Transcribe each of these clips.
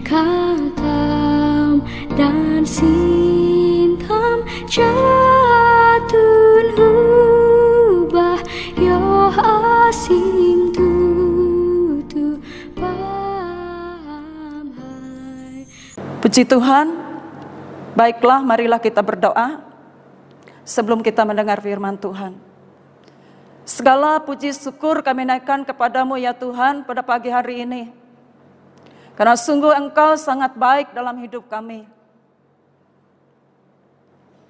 kalam dan sintam jatun hubah yo asim tutu paham hai. Puji Tuhan. Baiklah, marilah kita berdoa sebelum kita mendengar firman Tuhan. Segala puji syukur kami naikkan kepadamu ya Tuhan pada pagi hari ini. Karena sungguh Engkau sangat baik dalam hidup kami.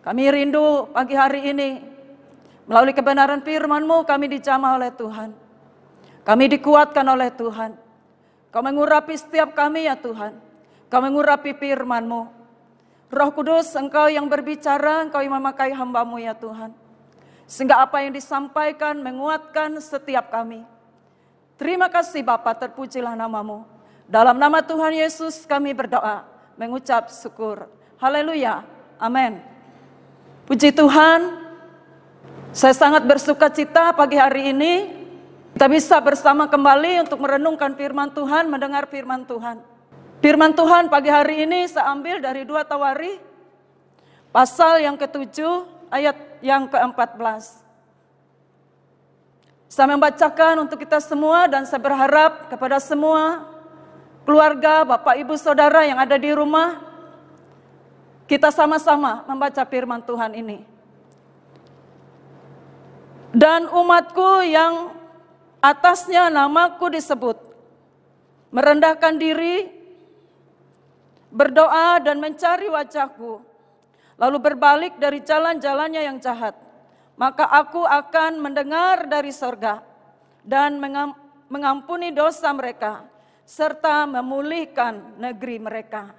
Kami rindu pagi hari ini, melalui kebenaran firman-Mu kami dijamah oleh Tuhan. Kami dikuatkan oleh Tuhan. Kau mengurapi setiap kami ya Tuhan. Kau mengurapi firman-Mu. Roh Kudus, Engkau yang berbicara, Engkau yang memakai hamba-Mu ya Tuhan. Sehingga apa yang disampaikan menguatkan setiap kami. Terima kasih Bapa, terpujilah nama-Mu. Dalam nama Tuhan Yesus kami berdoa, mengucap syukur. Haleluya, amin. Puji Tuhan, saya sangat bersuka cita pagi hari ini. Kita bisa bersama kembali untuk merenungkan firman Tuhan, mendengar firman Tuhan. Firman Tuhan pagi hari ini saya ambil dari 2 Tawari, pasal yang ke-7, ayat yang ke-14. Saya membacakan untuk kita semua dan saya berharap kepada semua keluarga, Bapak, Ibu, Saudara yang ada di rumah, kita sama-sama membaca firman Tuhan ini. Dan umatku yang atasnya namaku disebut, merendahkan diri, berdoa dan mencari wajahku, lalu berbalik dari jalan-jalannya yang jahat, maka aku akan mendengar dari sorga dan mengampuni dosa mereka, serta memulihkan negeri mereka.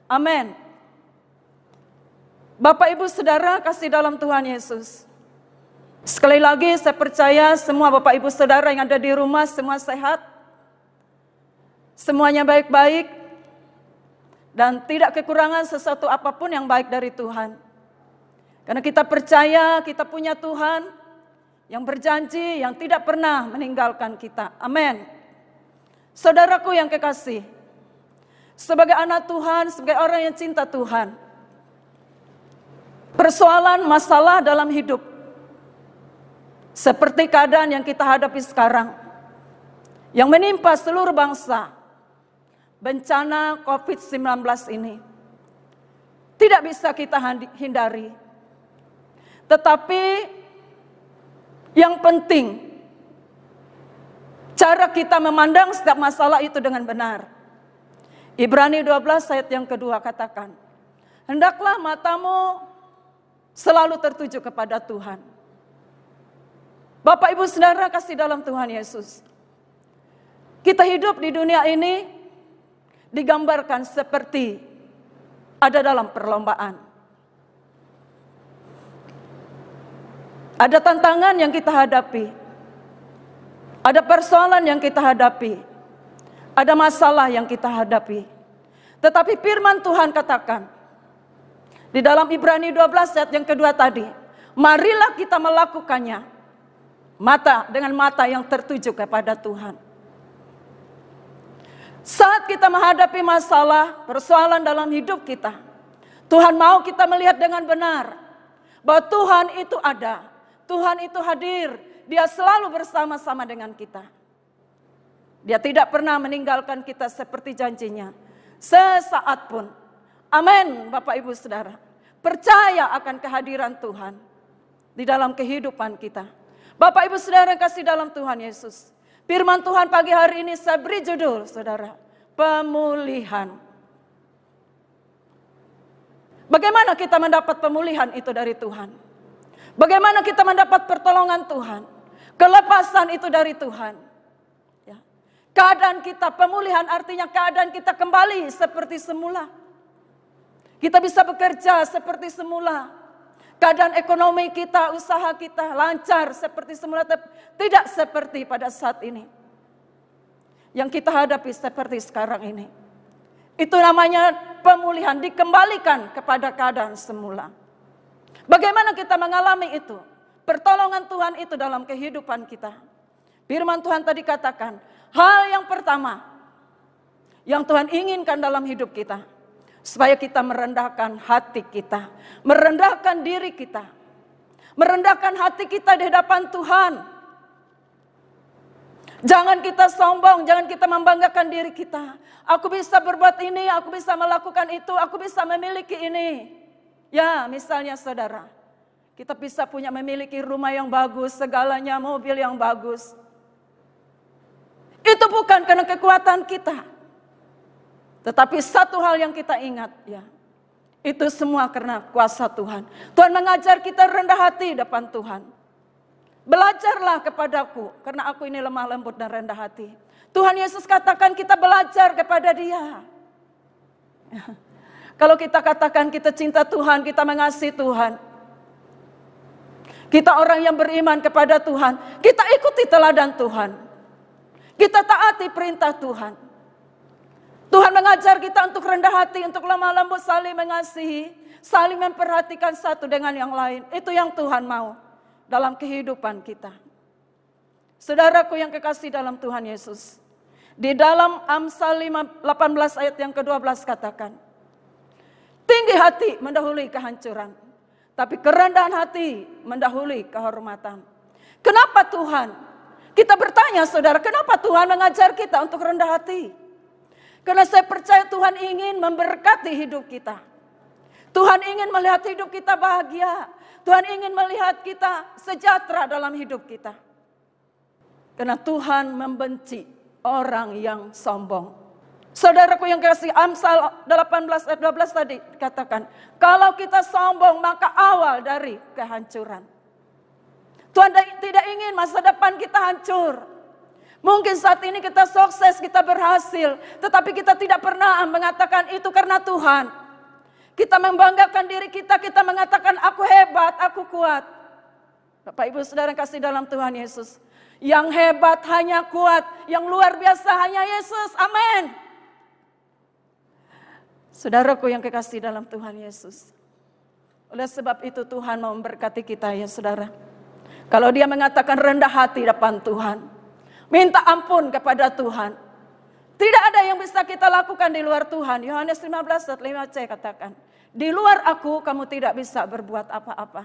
Amin. Bapak, Ibu, Saudara kasih dalam Tuhan Yesus. Sekali lagi saya percaya semua Bapak, Ibu, Saudara yang ada di rumah semua sehat, semuanya baik-baik, dan tidak kekurangan sesuatu apapun yang baik dari Tuhan. Karena kita percaya kita punya Tuhan yang berjanji, yang tidak pernah meninggalkan kita. Amin. Saudaraku yang kekasih, sebagai anak Tuhan, sebagai orang yang cinta Tuhan, persoalan masalah dalam hidup, seperti keadaan yang kita hadapi sekarang, yang menimpa seluruh bangsa, bencana COVID-19 ini tidak bisa kita hindari. Tetapi yang penting, cara kita memandang setiap masalah itu dengan benar. Ibrani 12 ayat yang kedua katakan, hendaklah matamu selalu tertuju kepada Tuhan. Bapak, Ibu, Saudara kasih dalam Tuhan Yesus. Kita hidup di dunia ini digambarkan seperti ada dalam perlombaan. Ada tantangan yang kita hadapi. Ada persoalan yang kita hadapi. Ada masalah yang kita hadapi. Tetapi firman Tuhan katakan di dalam Ibrani 12 ayat yang kedua tadi, marilah kita melakukannya dengan mata yang tertuju kepada Tuhan. Saat kita menghadapi masalah, persoalan dalam hidup kita, Tuhan mau kita melihat dengan benar bahwa Tuhan itu ada, Tuhan itu hadir, Dia selalu bersama-sama dengan kita. Dia tidak pernah meninggalkan kita seperti janjinya, sesaat pun. Amin, Bapak, Ibu, Saudara. Percaya akan kehadiran Tuhan di dalam kehidupan kita. Bapak, Ibu, Saudara kasih dalam Tuhan Yesus. Firman Tuhan pagi hari ini saya beri judul, Saudara, pemulihan. Bagaimana kita mendapat pemulihan itu dari Tuhan? Bagaimana kita mendapat pertolongan Tuhan? Kelepasan itu dari Tuhan. Ya. Keadaan kita, pemulihan artinya keadaan kita kembali seperti semula. Kita bisa bekerja seperti semula. Keadaan ekonomi kita, usaha kita lancar seperti semula, tidak seperti pada saat ini. Yang kita hadapi seperti sekarang ini. Itu namanya pemulihan, dikembalikan kepada keadaan semula. Bagaimana kita mengalami itu? Pertolongan Tuhan itu dalam kehidupan kita. Firman Tuhan tadi katakan, hal yang pertama yang Tuhan inginkan dalam hidup kita. Supaya kita merendahkan hati kita, merendahkan diri kita, merendahkan hati kita di hadapan Tuhan. Jangan kita sombong, jangan kita membanggakan diri kita. Aku bisa berbuat ini, aku bisa melakukan itu, aku bisa memiliki ini. Ya, misalnya saudara, kita bisa memiliki rumah yang bagus, segalanya, mobil yang bagus. Itu bukan karena kekuatan kita. Tetapi satu hal yang kita ingat, ya, itu semua karena kuasa Tuhan. Tuhan mengajar kita rendah hati depan Tuhan. Belajarlah kepadaku, karena aku ini lemah lembut dan rendah hati. Tuhan Yesus katakan kita belajar kepada Dia. Kalau kita katakan kita cinta Tuhan, kita mengasihi Tuhan. Kita orang yang beriman kepada Tuhan, kita ikuti teladan Tuhan. Kita taati perintah Tuhan. Tuhan mengajar kita untuk rendah hati, untuk lemah lembut, saling mengasihi, saling memperhatikan satu dengan yang lain. Itu yang Tuhan mau dalam kehidupan kita. Saudaraku yang kekasih dalam Tuhan Yesus, di dalam Amsal 18 ayat yang ke-12 katakan, tinggi hati mendahului kehancuran, tapi kerendahan hati mendahului kehormatan. Kenapa Tuhan? Kita bertanya saudara, kenapa Tuhan mengajar kita untuk rendah hati? Karena saya percaya Tuhan ingin memberkati hidup kita. Tuhan ingin melihat hidup kita bahagia. Tuhan ingin melihat kita sejahtera dalam hidup kita. Karena Tuhan membenci orang yang sombong. Saudaraku yang kasih, Amsal 18 ayat 12 tadi katakan, kalau kita sombong maka awal dari kehancuran. Tuhan tidak ingin masa depan kita hancur. Mungkin saat ini kita sukses, kita berhasil, tetapi kita tidak pernah mengatakan itu karena Tuhan. Kita membanggakan diri kita, kita mengatakan aku hebat, aku kuat. Bapak Ibu Saudara kasih dalam Tuhan Yesus. Yang hebat hanya kuat, yang luar biasa hanya Yesus. Amin. Saudaraku yang kekasih dalam Tuhan Yesus. Oleh sebab itu Tuhan mau memberkati kita ya saudara. Kalau Dia mengatakan rendah hati depan Tuhan, minta ampun kepada Tuhan. Tidak ada yang bisa kita lakukan di luar Tuhan. Yohanes 15 ayat 5c katakan, di luar aku kamu tidak bisa berbuat apa-apa.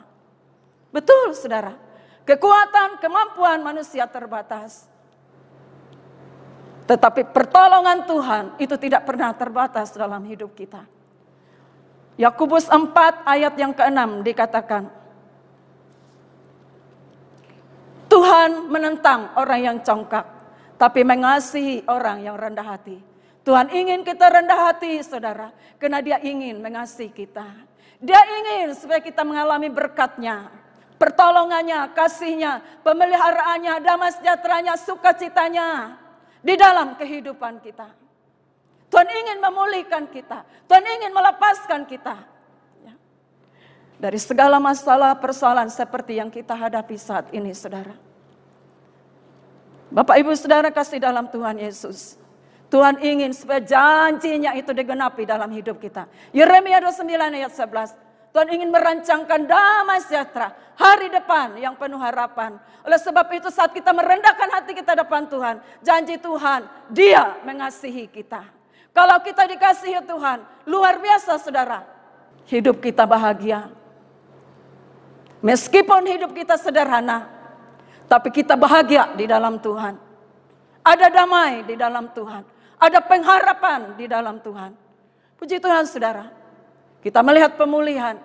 Betul saudara, kekuatan, kemampuan manusia terbatas. Tetapi pertolongan Tuhan itu tidak pernah terbatas dalam hidup kita. Yakobus 4 ayat yang ke-6 dikatakan, Tuhan menentang orang yang congkak, tapi mengasihi orang yang rendah hati. Tuhan ingin kita rendah hati, saudara, karena Dia ingin mengasihi kita. Dia ingin supaya kita mengalami berkat-Nya, pertolongannya, kasih-Nya, pemeliharaannya, damai sejahteranya, sukacitanya di dalam kehidupan kita. Tuhan ingin memulihkan kita, Tuhan ingin melepaskan kita dari segala masalah, persoalan seperti yang kita hadapi saat ini, saudara. Bapak Ibu Saudara kasih dalam Tuhan Yesus. Tuhan ingin supaya janjinya itu digenapi dalam hidup kita. Yeremia 29 ayat 11. Tuhan ingin merancangkan damai sejahtera, hari depan yang penuh harapan. Oleh sebab itu saat kita merendahkan hati kita depan Tuhan, janji Tuhan, Dia mengasihi kita. Kalau kita dikasihi Tuhan, luar biasa saudara. Hidup kita bahagia. Meskipun hidup kita sederhana, tapi kita bahagia di dalam Tuhan. Ada damai di dalam Tuhan. Ada pengharapan di dalam Tuhan. Puji Tuhan saudara. Kita melihat pemulihan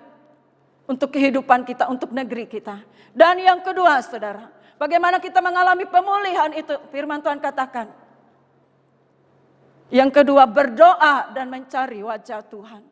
untuk kehidupan kita, untuk negeri kita. Dan yang kedua saudara, bagaimana kita mengalami pemulihan itu, firman Tuhan katakan. Yang kedua, berdoa dan mencari wajah Tuhan.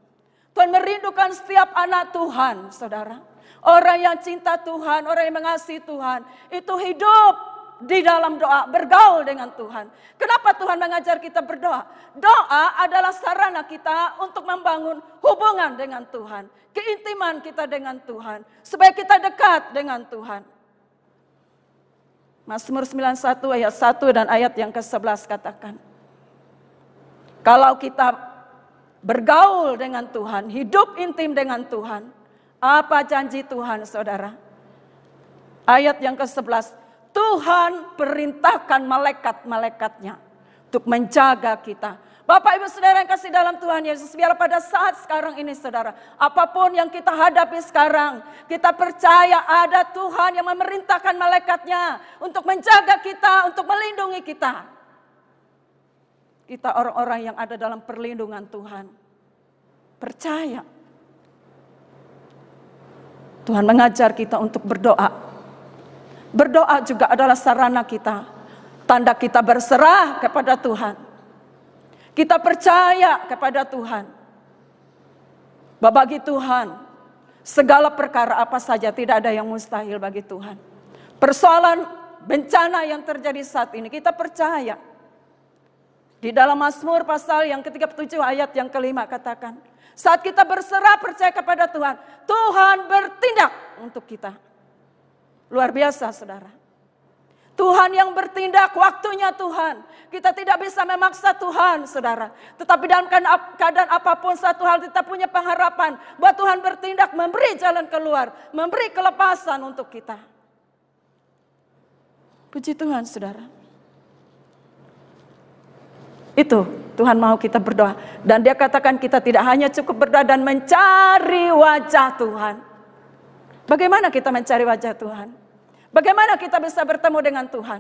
Tuhan merindukan setiap anak Tuhan saudara. Orang yang cinta Tuhan, orang yang mengasihi Tuhan, itu hidup di dalam doa, bergaul dengan Tuhan. Kenapa Tuhan mengajar kita berdoa? Doa adalah sarana kita untuk membangun hubungan dengan Tuhan, keintiman kita dengan Tuhan, supaya kita dekat dengan Tuhan. Mazmur 91 ayat 1 dan ayat yang ke-11 katakan, kalau kita bergaul dengan Tuhan, hidup intim dengan Tuhan, apa janji Tuhan saudara? Ayat yang ke-11, Tuhan perintahkan malaikat-malaikatnya untuk menjaga kita, Bapak Ibu Saudara yang kasih dalam Tuhan Yesus, biar pada saat sekarang ini saudara, apapun yang kita hadapi sekarang, kita percaya ada Tuhan yang memerintahkan malaikatnya untuk menjaga kita, untuk melindungi kita. Kita orang-orang yang ada dalam perlindungan Tuhan. Percaya. Tuhan mengajar kita untuk berdoa. Berdoa juga adalah sarana kita. Tanda kita berserah kepada Tuhan. Kita percaya kepada Tuhan. Bahwa bagi Tuhan, segala perkara apa saja tidak ada yang mustahil bagi Tuhan. Persoalan bencana yang terjadi saat ini, kita percaya. Di dalam Mazmur pasal yang ke-37 ayat yang ke-5 katakan, saat kita berserah percaya kepada Tuhan, Tuhan bertindak untuk kita. Luar biasa saudara. Tuhan yang bertindak, waktunya Tuhan. Kita tidak bisa memaksa Tuhan, saudara. Tetapi dalam keadaan apapun, satu hal kita punya pengharapan bahwa Tuhan bertindak, memberi jalan keluar, memberi kelepasan untuk kita. Puji Tuhan, saudara. Itu Tuhan mau kita berdoa. Dan dia katakan kita tidak hanya cukup berdoa dan mencari wajah Tuhan. Bagaimana kita mencari wajah Tuhan? Bagaimana kita bisa bertemu dengan Tuhan?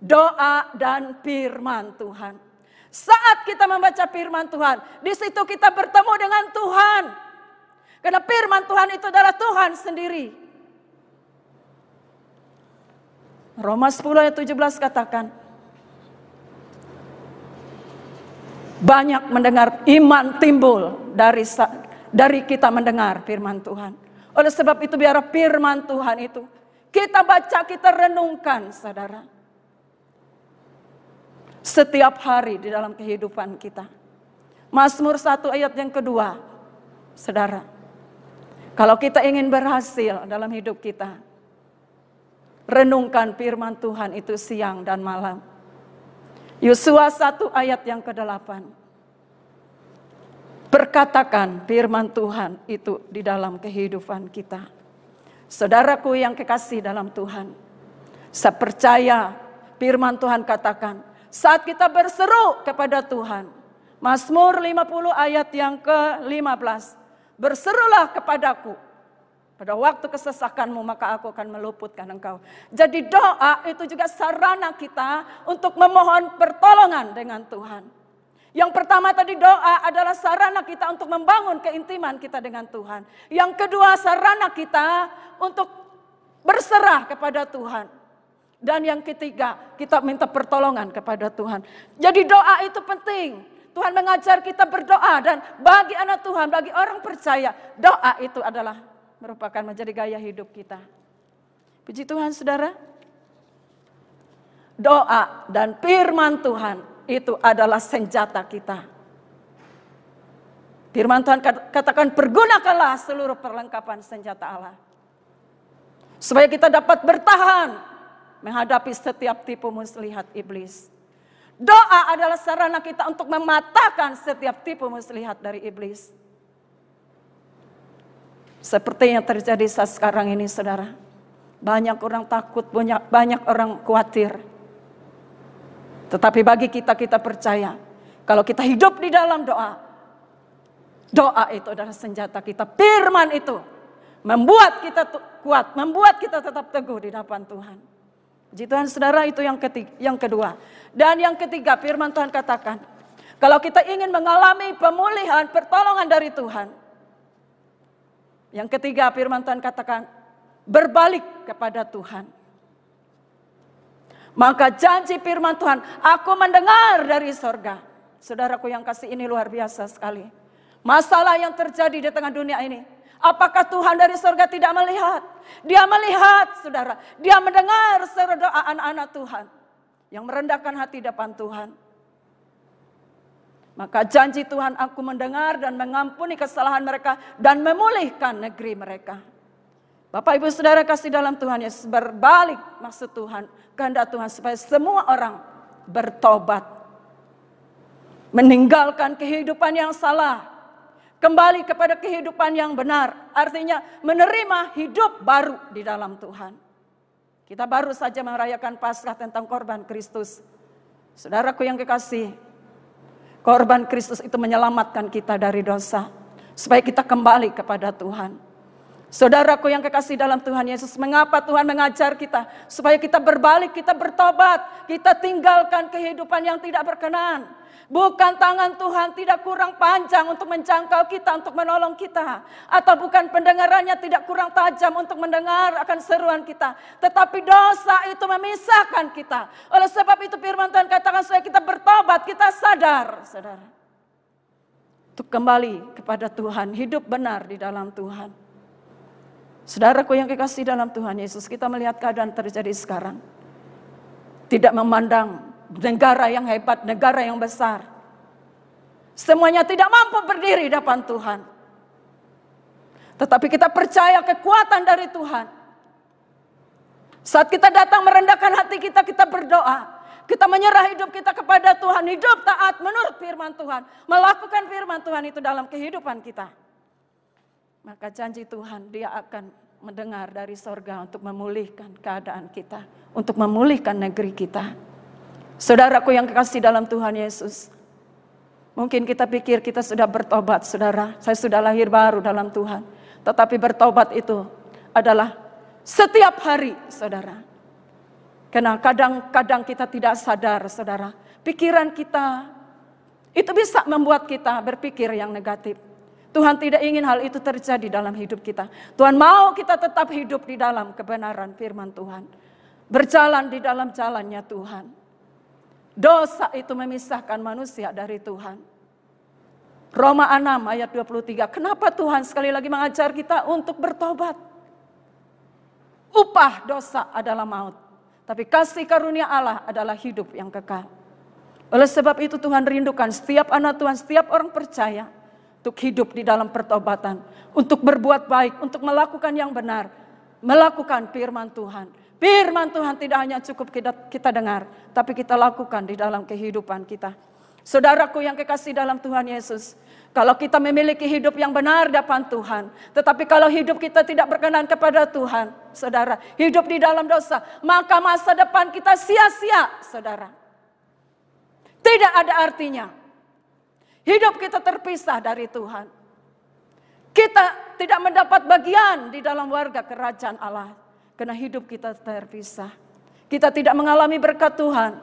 Doa dan firman Tuhan. Saat kita membaca firman Tuhan, di situ kita bertemu dengan Tuhan. Karena firman Tuhan itu adalah Tuhan sendiri. Roma 10 ayat 17 katakan, banyak mendengar, iman timbul dari kita mendengar firman Tuhan. Oleh sebab itu biar firman Tuhan itu kita baca, kita renungkan, saudara. Setiap hari di dalam kehidupan kita. Mazmur 1 ayat yang kedua, saudara. Kalau kita ingin berhasil dalam hidup kita, renungkan firman Tuhan itu siang dan malam. Yosua 1 ayat yang ke-8. Perkatakan firman Tuhan itu di dalam kehidupan kita. Saudaraku yang kekasih dalam Tuhan, saya percaya firman Tuhan katakan, saat kita berseru kepada Tuhan, Mazmur 50 ayat yang ke-15, berserulah kepadaku, pada waktu kesesakanmu maka aku akan meluputkan engkau. Jadi doa itu juga sarana kita untuk memohon pertolongan dengan Tuhan. Yang pertama tadi doa adalah sarana kita untuk membangun keintiman kita dengan Tuhan. Yang kedua sarana kita untuk berserah kepada Tuhan. Dan yang ketiga kita minta pertolongan kepada Tuhan. Jadi doa itu penting. Tuhan mengajar kita berdoa dan bagi anak Tuhan, bagi orang percaya, doa itu adalah merupakan menjadi gaya hidup kita. Puji Tuhan saudara. Doa dan firman Tuhan itu adalah senjata kita. Firman Tuhan katakan pergunakanlah seluruh perlengkapan senjata Allah. Supaya kita dapat bertahan menghadapi setiap tipu muslihat iblis. Doa adalah sarana kita untuk mematahkan setiap tipu muslihat dari iblis. Seperti yang terjadi saat sekarang ini saudara. Banyak orang takut, banyak orang khawatir. Tetapi bagi kita percaya, kalau kita hidup di dalam doa, doa itu adalah senjata kita. Firman itu membuat kita kuat, membuat kita tetap teguh di hadapan Tuhan. Puji Tuhan saudara, itu yang kedua. Dan yang ketiga firman Tuhan katakan, kalau kita ingin mengalami pemulihan, pertolongan dari Tuhan. Yang ketiga firman Tuhan katakan, berbalik kepada Tuhan. Maka janji firman Tuhan, aku mendengar dari sorga. Saudaraku yang kasih, ini luar biasa sekali. Masalah yang terjadi di tengah dunia ini. Apakah Tuhan dari sorga tidak melihat? Dia melihat saudara. Dia mendengar seru doa anak-anak Tuhan. Yang merendahkan hati depan Tuhan. Maka janji Tuhan, aku mendengar dan mengampuni kesalahan mereka. Dan memulihkan negeri mereka. Bapak Ibu Saudara kasih dalam Tuhan Yesus, berbalik maksud Tuhan, kehendak Tuhan supaya semua orang bertobat. Meninggalkan kehidupan yang salah, kembali kepada kehidupan yang benar. Artinya menerima hidup baru di dalam Tuhan. Kita baru saja merayakan Paskah tentang korban Kristus. Saudaraku yang kekasih, Korban Kristus itu menyelamatkan kita dari dosa, supaya kita kembali kepada Tuhan. Saudaraku yang kekasih dalam Tuhan Yesus, mengapa Tuhan mengajar kita? Supaya kita berbalik, kita bertobat, kita tinggalkan kehidupan yang tidak berkenan. Bukan tangan Tuhan tidak kurang panjang untuk menjangkau kita, untuk menolong kita. Atau bukan pendengarannya tidak kurang tajam untuk mendengar akan seruan kita. Tetapi dosa itu memisahkan kita. Oleh sebab itu firman Tuhan katakan supaya kita bertobat, kita sadar, saudara. Untuk kembali kepada Tuhan, hidup benar di dalam Tuhan. Saudaraku yang kekasih dalam Tuhan Yesus, kita melihat keadaan terjadi sekarang. Tidak memandang negara yang hebat, negara yang besar. Semuanya tidak mampu berdiri di depan Tuhan. Tetapi kita percaya kekuatan dari Tuhan. Saat kita datang merendahkan hati kita, kita berdoa. Kita menyerah hidup kita kepada Tuhan. Hidup taat menurut firman Tuhan. Melakukan firman Tuhan itu dalam kehidupan kita. Maka janji Tuhan, Dia akan mendengar dari sorga untuk memulihkan keadaan kita. Untuk memulihkan negeri kita. Saudaraku yang kekasih dalam Tuhan Yesus. Mungkin kita pikir kita sudah bertobat, saudara. Saya sudah lahir baru dalam Tuhan. Tetapi bertobat itu adalah setiap hari, saudara. Karena kadang-kadang kita tidak sadar, saudara. Pikiran kita itu bisa membuat kita berpikir yang negatif. Tuhan tidak ingin hal itu terjadi dalam hidup kita. Tuhan mau kita tetap hidup di dalam kebenaran firman Tuhan. Berjalan di dalam jalannya Tuhan. Dosa itu memisahkan manusia dari Tuhan. Roma 6 ayat 23. Kenapa Tuhan sekali lagi mengajar kita untuk bertobat? Upah dosa adalah maut. Tapi kasih karunia Allah adalah hidup yang kekal. Oleh sebab itu Tuhan rindukan setiap anak Tuhan, setiap orang percaya. Untuk hidup di dalam pertobatan. Untuk berbuat baik, untuk melakukan yang benar. Melakukan firman Tuhan. Firman Tuhan tidak hanya cukup kita dengar, tapi kita lakukan di dalam kehidupan kita. Saudaraku yang kekasih dalam Tuhan Yesus, kalau kita memiliki hidup yang benar di depan Tuhan, tetapi kalau hidup kita tidak berkenan kepada Tuhan, saudara, hidup di dalam dosa, maka masa depan kita sia-sia, saudara. Tidak ada artinya. Hidup kita terpisah dari Tuhan. Kita tidak mendapat bagian di dalam warga kerajaan Allah. Karena hidup kita terpisah. Kita tidak mengalami berkat Tuhan.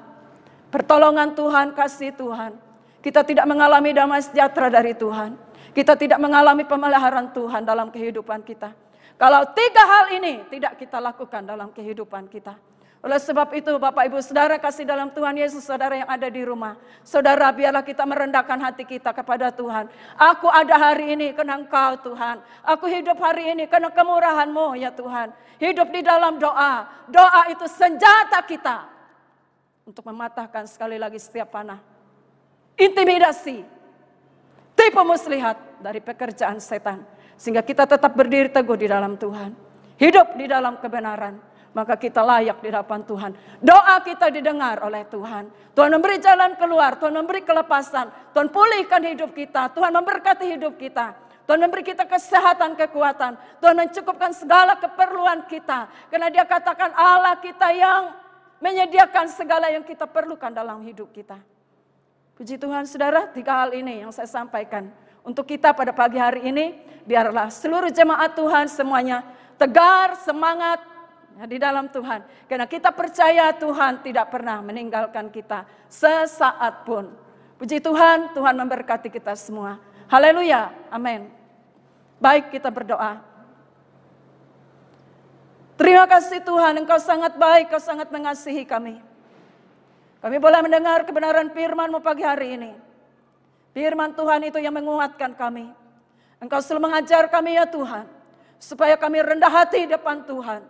Pertolongan Tuhan, kasih Tuhan. Kita tidak mengalami damai sejahtera dari Tuhan. Kita tidak mengalami pemeliharaan Tuhan dalam kehidupan kita. Kalau 3 hal ini tidak kita lakukan dalam kehidupan kita. Oleh sebab itu Bapak Ibu Saudara kasih dalam Tuhan Yesus, saudara yang ada di rumah. Saudara, biarlah kita merendahkan hati kita kepada Tuhan. Aku ada hari ini karena Engkau Tuhan. Aku hidup hari ini karena kemurahan-Mu ya Tuhan. Hidup di dalam doa. Doa itu senjata kita. Untuk mematahkan sekali lagi setiap panah. Intimidasi. Tipu muslihat dari pekerjaan setan. Sehingga kita tetap berdiri teguh di dalam Tuhan. Hidup di dalam kebenaran. Maka kita layak di hadapan Tuhan. Doa kita didengar oleh Tuhan. Tuhan memberi jalan keluar. Tuhan memberi kelepasan. Tuhan pulihkan hidup kita. Tuhan memberkati hidup kita. Tuhan memberi kita kesehatan, kekuatan. Tuhan mencukupkan segala keperluan kita. Karena Dia katakan Allah kita yang menyediakan segala yang kita perlukan dalam hidup kita. Puji Tuhan saudara, 3 hal ini yang saya sampaikan. Untuk kita pada pagi hari ini, biarlah seluruh jemaat Tuhan semuanya tegar, semangat, di dalam Tuhan. Karena kita percaya Tuhan tidak pernah meninggalkan kita sesaat pun. Puji Tuhan, Tuhan memberkati kita semua. Haleluya, amin. Baik, kita berdoa. Terima kasih Tuhan, Engkau sangat baik, Engkau sangat mengasihi kami. Kami boleh mendengar kebenaran firman-Mu pagi hari ini. Firman Tuhan itu yang menguatkan kami. Engkau selalu mengajar kami ya Tuhan. Supaya kami rendah hati di depan Tuhan.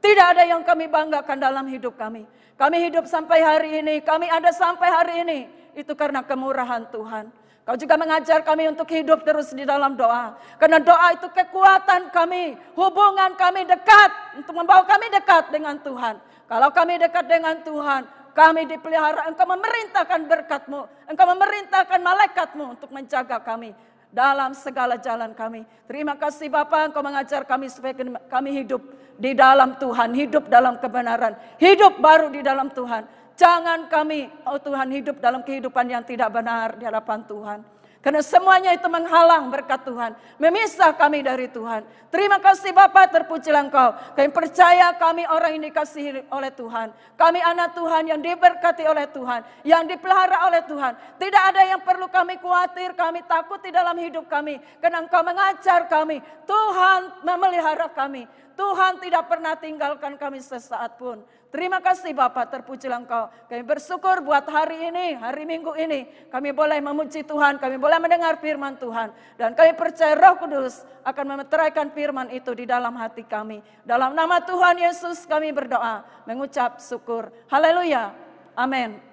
Tidak ada yang kami banggakan dalam hidup kami. Kami hidup sampai hari ini. Kami ada sampai hari ini. Itu karena kemurahan Tuhan. Kau juga mengajar kami untuk hidup terus di dalam doa. Karena doa itu kekuatan kami. Hubungan kami dekat. Untuk membawa kami dekat dengan Tuhan. Kalau kami dekat dengan Tuhan. Kami dipelihara. Engkau memerintahkan berkat-Mu. Engkau memerintahkan malaikat-Mu untuk menjaga kami. Dalam segala jalan kami. Terima kasih Bapa, Engkau mengajar kami supaya kami hidup di dalam Tuhan. Hidup dalam kebenaran. Hidup baru di dalam Tuhan. Jangan kami, oh Tuhan, hidup dalam kehidupan yang tidak benar di hadapan Tuhan. Karena semuanya itu menghalang berkat Tuhan. Memisah kami dari Tuhan. Terima kasih Bapa, terpujilah Engkau. Kami percaya kami orang yang dikasihi oleh Tuhan. Kami anak Tuhan yang diberkati oleh Tuhan. Yang dipelihara oleh Tuhan. Tidak ada yang perlu kami khawatir, kami takut di dalam hidup kami. Karena Engkau mengajar kami. Tuhan memelihara kami. Tuhan tidak pernah tinggalkan kami sesaat pun. Terima kasih Bapa, terpujilah Engkau. Kami bersyukur buat hari ini, hari Minggu ini. Kami boleh memuji Tuhan, kami boleh mendengar firman Tuhan. Dan kami percaya Roh Kudus akan memeteraikan firman itu di dalam hati kami. Dalam nama Tuhan Yesus kami berdoa, mengucap syukur. Haleluya. Amin.